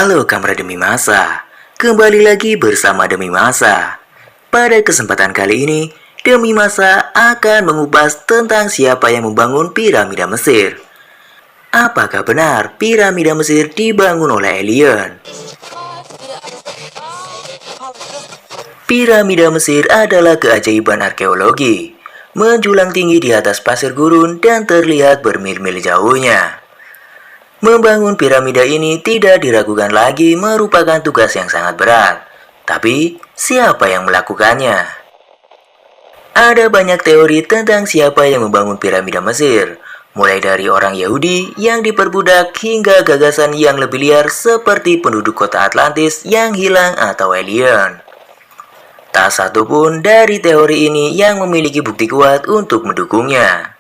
Halo kamu Demi Masa, kembali lagi bersama Demi Masa. Pada kesempatan kali ini, Demi Masa akan mengupas tentang siapa yang membangun piramida Mesir. Apakah benar piramida Mesir dibangun oleh alien? Piramida Mesir adalah keajaiban arkeologi, menjulang tinggi di atas pasir gurun dan terlihat bermil-mil jauhnya. Membangun piramida ini tidak diragukan lagi merupakan tugas yang sangat berat. Tapi, siapa yang melakukannya? Ada banyak teori tentang siapa yang membangun piramida Mesir, mulai dari orang Yahudi yang diperbudak hingga gagasan yang lebih liar seperti penduduk kota Atlantis yang hilang atau alien. Tak satu pun dari teori ini yang memiliki bukti kuat untuk mendukungnya.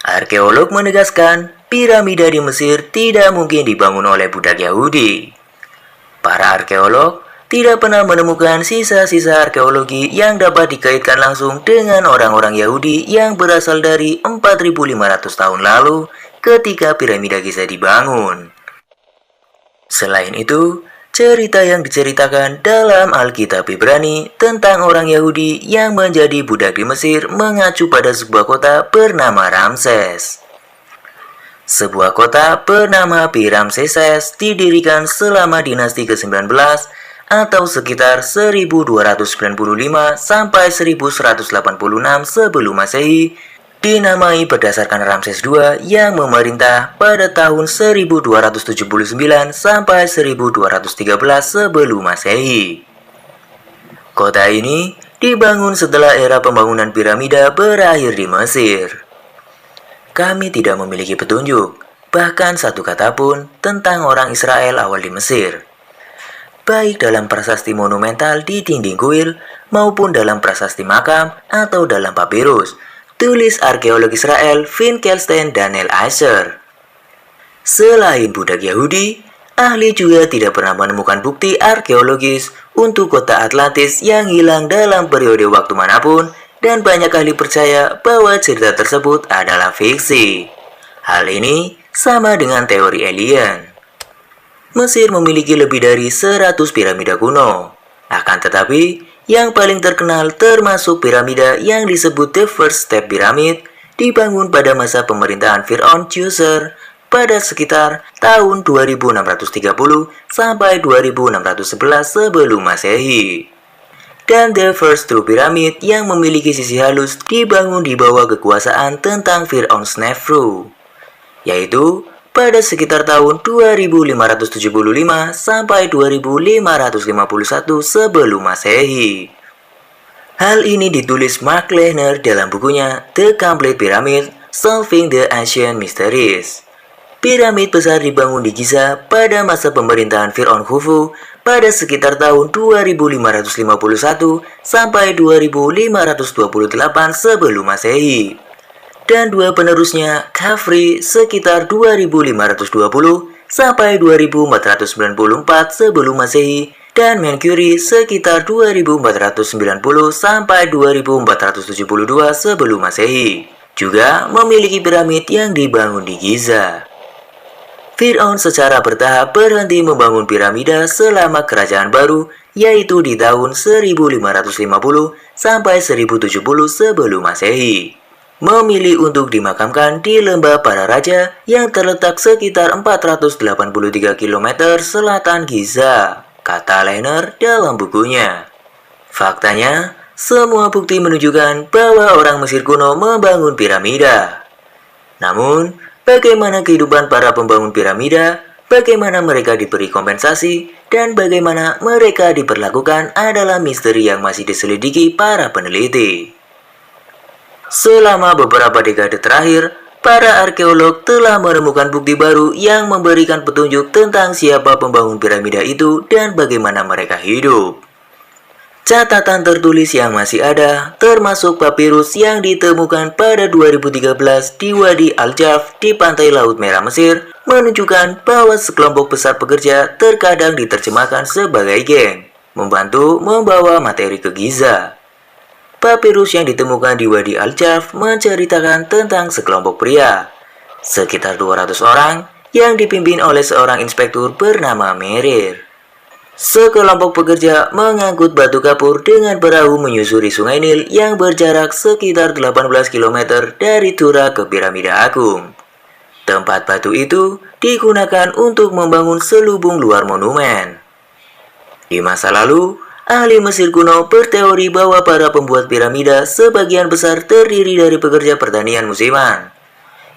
Arkeolog menegaskan, piramida di Mesir tidak mungkin dibangun oleh budak Yahudi. Para arkeolog tidak pernah menemukan sisa-sisa arkeologi yang dapat dikaitkan langsung dengan orang-orang Yahudi yang berasal dari 4.500 tahun lalu ketika piramida Giza dibangun. Selain itu, cerita yang diceritakan dalam Alkitab Ibrani tentang orang Yahudi yang menjadi budak di Mesir mengacu pada sebuah kota bernama Ramses. Sebuah kota bernama Pi-Ramseses didirikan selama dinasti ke-19 atau sekitar 1295 sampai 1186 sebelum Masehi, dinamai berdasarkan Ramses II yang memerintah pada tahun 1279 sampai 1213 sebelum Masehi. Kota ini dibangun setelah era pembangunan piramida berakhir di Mesir. Kami tidak memiliki petunjuk, bahkan satu kata pun tentang orang Israel awal di Mesir. Baik dalam prasasti monumental di dinding kuil maupun dalam prasasti makam atau dalam papirus, tulis arkeolog Israel Finkelstein Daniel Asher. Selain budak Yahudi, ahli juga tidak pernah menemukan bukti arkeologis untuk kota Atlantis yang hilang dalam periode waktu manapun, dan banyak ahli percaya bahwa cerita tersebut adalah fiksi. Hal ini sama dengan teori alien. Mesir memiliki lebih dari 100 piramida kuno. Akan tetapi, yang paling terkenal termasuk piramida yang disebut The First Step Pyramid, dibangun pada masa pemerintahan Fir'aun Djoser pada sekitar tahun 2630 sampai 2611 sebelum Masehi. Dan The First True Pyramid yang memiliki sisi halus dibangun di bawah kekuasaan tentang Fir'aun Snefru, yaitu pada sekitar tahun 2575 sampai 2551 sebelum Masehi. Hal ini ditulis Mark Lehner dalam bukunya The Complete Pyramid: Solving the Ancient Mysteries. Piramid besar dibangun di Giza pada masa pemerintahan Fir'aun Khufu pada sekitar tahun 2551 sampai 2528 sebelum Masehi. Dan dua penerusnya, Khafre sekitar 2520 sampai 2494 sebelum Masehi, dan Mercury sekitar 2490 sampai 2472 sebelum Masehi, juga memiliki piramid yang dibangun di Giza. Fir'aun secara bertahap berhenti membangun piramida selama kerajaan baru, yaitu di tahun 1550 sampai 1070 sebelum Masehi. Memilih untuk dimakamkan di lembah para raja yang terletak sekitar 483 km selatan Giza, kata Lehner dalam bukunya. Faktanya, semua bukti menunjukkan bahwa orang Mesir kuno membangun piramida. Namun, bagaimana kehidupan para pembangun piramida, bagaimana mereka diberi kompensasi, dan bagaimana mereka diperlakukan adalah misteri yang masih diselidiki para peneliti. Selama beberapa dekade terakhir, para arkeolog telah menemukan bukti baru yang memberikan petunjuk tentang siapa pembangun piramida itu dan bagaimana mereka hidup. Catatan tertulis yang masih ada, termasuk papirus yang ditemukan pada 2013 di Wadi Al-Jaf di pantai Laut Merah Mesir, menunjukkan bahwa sekelompok besar pekerja terkadang diterjemahkan sebagai geng, membantu membawa materi ke Giza. Papirus yang ditemukan di Wadi Al-Jaf menceritakan tentang sekelompok pria, sekitar 200 orang, yang dipimpin oleh seorang inspektur bernama Merir. Sekelompok pekerja mengangkut batu kapur dengan perahu menyusuri Sungai Nil yang berjarak sekitar 18 km dari Tura ke Piramida Agung. Tempat batu itu digunakan untuk membangun selubung luar monumen. Di masa lalu, ahli Mesir kuno berteori bahwa para pembuat piramida sebagian besar terdiri dari pekerja pertanian musiman.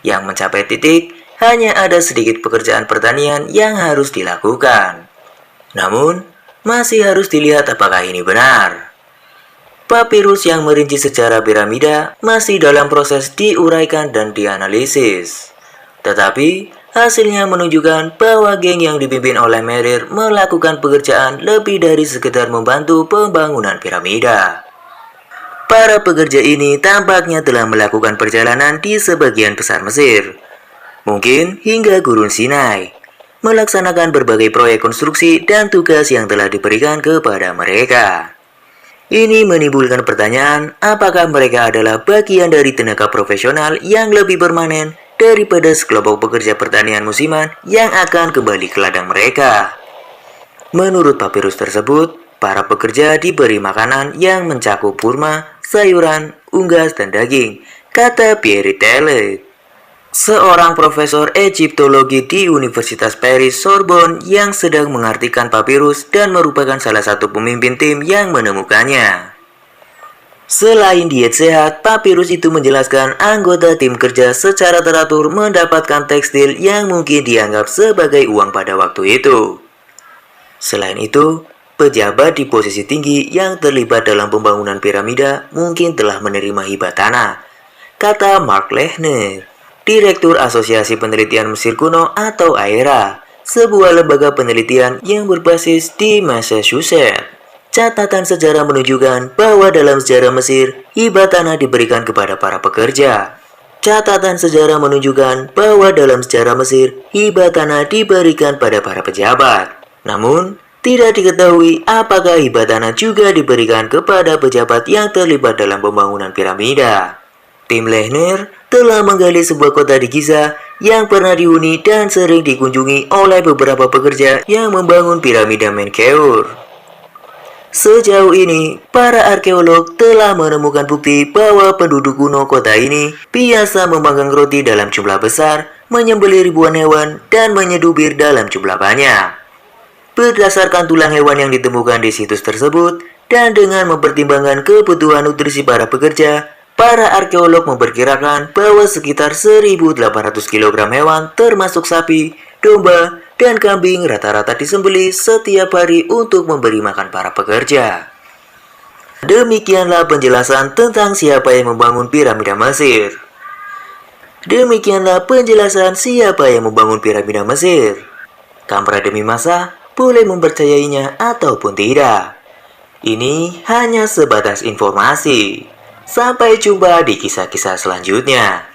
Yang mencapai titik, hanya ada sedikit pekerjaan pertanian yang harus dilakukan. Namun, masih harus dilihat apakah ini benar. Papirus yang merinci sejarah piramida masih dalam proses diuraikan dan dianalisis. Tetapi, hasilnya menunjukkan bahwa geng yang dipimpin oleh Merir melakukan pekerjaan lebih dari sekedar membantu pembangunan piramida. Para pekerja ini tampaknya telah melakukan perjalanan di sebagian besar Mesir, mungkin hingga Gurun Sinai, melaksanakan berbagai proyek konstruksi dan tugas yang telah diberikan kepada mereka. Ini menimbulkan pertanyaan, apakah mereka adalah bagian dari tenaga profesional yang lebih permanen daripada sekelompok pekerja pertanian musiman yang akan kembali ke ladang mereka. Menurut papirus tersebut, para pekerja diberi makanan yang mencakup kurma, sayuran, unggas, dan daging, kata Pierre Tellet, seorang profesor Egyptologi di Universitas Paris Sorbonne yang sedang mengartikan papirus dan merupakan salah satu pemimpin tim yang menemukannya. Selain diet sehat, papirus itu menjelaskan anggota tim kerja secara teratur mendapatkan tekstil yang mungkin dianggap sebagai uang pada waktu itu. Selain itu, pejabat di posisi tinggi yang terlibat dalam pembangunan piramida mungkin telah menerima hibah tanah, kata Mark Lechner, Direktur Asosiasi Penelitian Mesir Kuno atau AERA, sebuah lembaga penelitian yang berbasis di Massachusetts. Catatan sejarah menunjukkan bahwa dalam sejarah Mesir, hibah tanah diberikan kepada para pekerja. Catatan sejarah menunjukkan bahwa dalam sejarah Mesir, hibah tanah diberikan pada para pejabat. Namun, tidak diketahui apakah hibah tanah juga diberikan kepada pejabat yang terlibat dalam pembangunan piramida. Tim Lechner telah menggali sebuah kota di Giza yang pernah dihuni dan sering dikunjungi oleh beberapa pekerja yang membangun piramida Menkaure. Sejauh ini, para arkeolog telah menemukan bukti bahwa penduduk kuno kota ini biasa memanggang roti dalam jumlah besar, menyembelih ribuan hewan, dan menyeduh bir dalam jumlah banyak. Berdasarkan tulang hewan yang ditemukan di situs tersebut, dan dengan mempertimbangkan kebutuhan nutrisi para pekerja, para arkeolog memperkirakan bahwa sekitar 1.800 kg hewan termasuk sapi, domba, dan kambing rata-rata disembelih setiap hari untuk memberi makan para pekerja. Demikianlah penjelasan tentang siapa yang membangun piramida Mesir. Demikianlah penjelasan siapa yang membangun piramida Mesir. Kampra demi masa boleh mempercayainya ataupun tidak. Ini hanya sebatas informasi. Sampai jumpa di kisah-kisah selanjutnya.